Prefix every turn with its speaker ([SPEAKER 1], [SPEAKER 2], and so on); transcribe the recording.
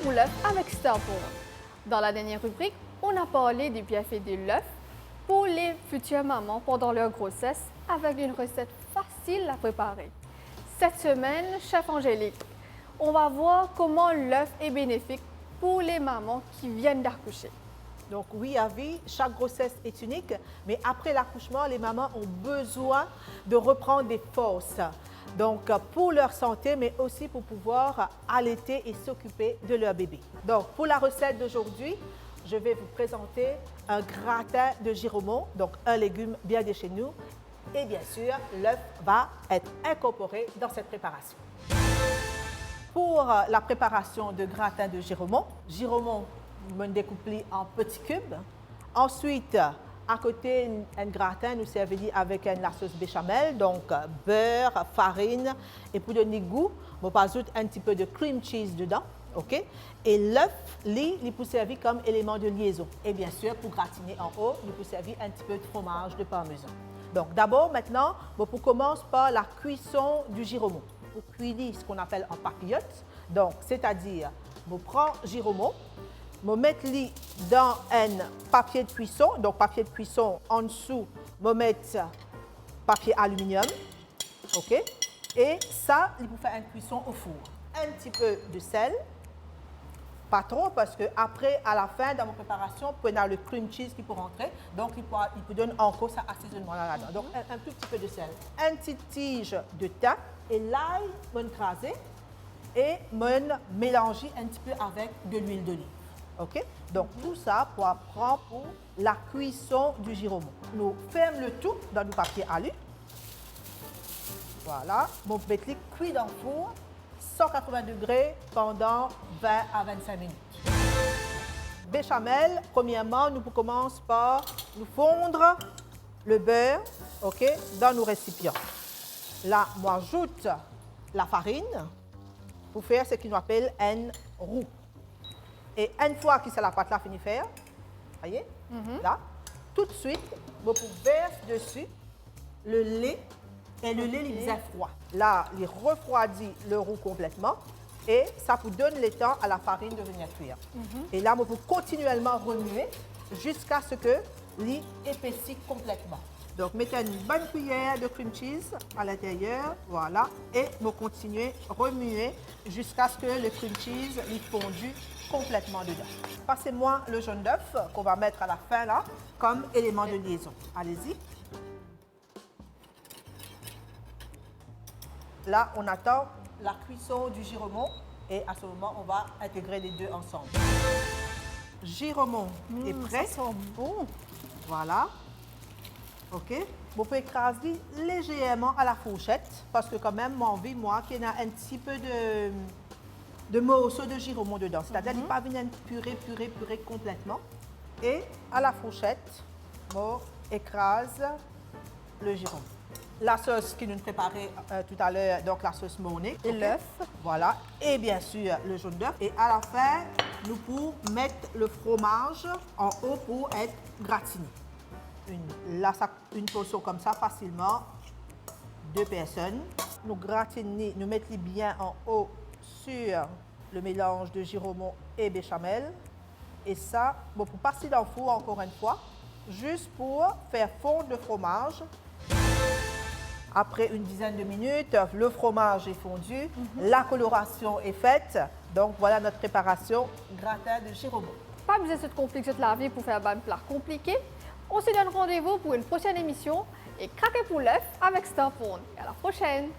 [SPEAKER 1] pour l'œuf avec Starpool. Dans la dernière rubrique, on a parlé des bienfaits de l'œuf pour les futures mamans pendant leur grossesse avec une recette facile à préparer. Cette semaine, chef Angélique, on va voir comment l'œuf est bénéfique pour les mamans qui viennent d'accoucher.
[SPEAKER 2] Donc oui, Avi, chaque grossesse est unique, mais après l'accouchement, les mamans ont besoin de reprendre des forces. Donc pour leur santé, mais aussi pour pouvoir allaiter et s'occuper de leur bébé. Donc pour la recette d'aujourd'hui, je vais vous présenter un gratin de giromon, donc un légume bien de chez nous. Et bien sûr, l'œuf va être incorporé dans cette préparation. Pour la préparation de gratin de giromon, je découpe en petits cubes. Ensuite, à côté, un gratin nous servi avec la sauce béchamel, donc beurre, farine. Et pour donner goût, on ajoute un petit peu de cream cheese dedans. OK? Et l'œuf, il peut servir comme élément de liaison. Et bien sûr, pour gratiner en haut, il peut servir un petit peu de fromage de parmesan. Donc d'abord, maintenant, on commence par la cuisson du giromon. On cuit ce qu'on appelle en papillote. Donc, c'est-à-dire, on prend giromon, on met dans un papier de cuisson. Donc, papier de cuisson en dessous, on met papier aluminium. OK? Et ça, il faut faire une cuisson au four. Un petit peu de sel. Pas trop, parce qu'après, à la fin, dans mon préparation, on a le cream cheese qui peut rentrer. Donc, il peut donner encore ça assaisonnement là-dedans. Donc, un tout petit peu de sel. Une petite tige de thym. Et l'ail, on écraser et on mélanger un petit peu avec de l'huile d'olive. OK? Donc, tout ça pour prendre pour la cuisson du giromon. Nous fermons le tout dans du papier alu. Voilà. Mon petit cuit dans le four. 180 degrés pendant 20 à 25 minutes. Béchamel, premièrement, nous commençons par nous fondre le beurre, OK, dans nos récipients. Là, moi, j'ajoute la farine pour faire ce qu'on appelle un roux. Et une fois que la pâte là finit de faire, voyez, là, tout de suite, vous pouvez verser dessus le lait. Et le lait, il est froid. Là, il refroidit le roux complètement et ça vous donne le temps à la farine de venir cuire. Et là, vous pouvez continuellement remuer jusqu'à ce que l'eau épaissit complètement. Donc, mettez une bonne cuillère de cream cheese à l'intérieur, voilà, et vous continuez à remuer jusqu'à ce que le cream cheese il fondu complètement dedans. Passez-moi le jaune d'œuf qu'on va mettre à la fin là, comme élément de liaison. Allez-y. Là, on attend la cuisson du giromon et à ce moment, on va intégrer les deux ensemble. Giromon est prêt.
[SPEAKER 1] Ça sent bon.
[SPEAKER 2] Voilà. OK. Vous pouvez écraser légèrement à la fourchette parce que quand même, j'ai envie, moi, qu'il y ait un petit peu de morceaux de giromon dedans. C'est-à-dire qu'il n'y a pas une purée complètement. Et à la fourchette, on écrase le giromon. La sauce que nous préparée tout à l'heure, donc la sauce mornay.
[SPEAKER 1] Et l'œuf.
[SPEAKER 2] Voilà. Et bien sûr, le jaune d'œuf. Et à la fin, nous pouvons mettre le fromage en haut pour être gratiné. Une portion comme ça, facilement, 2 personnes. Nous gratinons, nous mettons bien en haut sur le mélange de giromon et béchamel. Et ça, bon, pour passer dans le four encore une fois, juste pour faire fondre le fromage. Après une dizaine de minutes, le fromage est fondu, la coloration est faite. Donc, voilà notre préparation gratin de giromon.
[SPEAKER 1] Pas besoin de se compliquer de la vie pour faire un plat compliqué. On se donne rendez-vous pour une prochaine émission et craquez pour l'œuf avec Starpool. À la prochaine!